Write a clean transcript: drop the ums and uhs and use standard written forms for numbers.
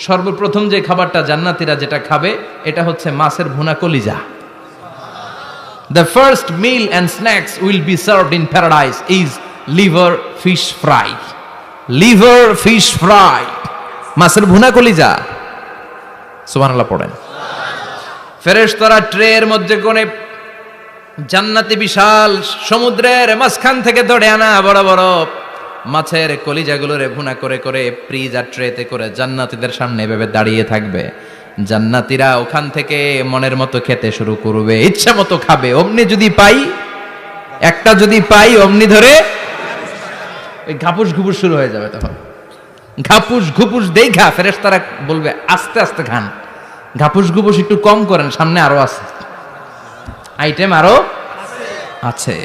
সর্বপ্রথম যে খাবারটা জান্নাতীরা যেটা খাবে এটা হচ্ছে মাছের ভুনা কলিজা। The first meal and snacks will be served in paradise is liver fish fry. Liver fish fry. মাছের ভুনা কলিজা। সুবহানাল্লাহ পড়েন। ফেরেশতারা ট্রের মধ্যে কোণে জান্নাতি বিশাল সমুদ্রের মাঝখান থেকে ধরে আনা বড় বড় মাছের কলিজাগুলোরে ভুনা করে করে ফ্রিজ আর ট্রেতে করে জান্নাতীদের সামনে এভাবে দাঁড়িয়ে থাকবে। জান্নাতীরা ওখান থেকে মনের মতো খেতে শুরু করবে, ইচ্ছা মতো খাবে। অমনি যদি পাই, একটা যদি পাই অমনি ধরে ওই ঘাপুস ঘুপুস শুরু হয়ে যাবে। তখন ঘাপুস ঘুপুস দেখা ফেরেশতারা বলবে আস্তে আস্তে খান, ঘাপুস ঘুপুস একটু কম করেন, সামনে আরো আছে আইটেম, আরো আছে।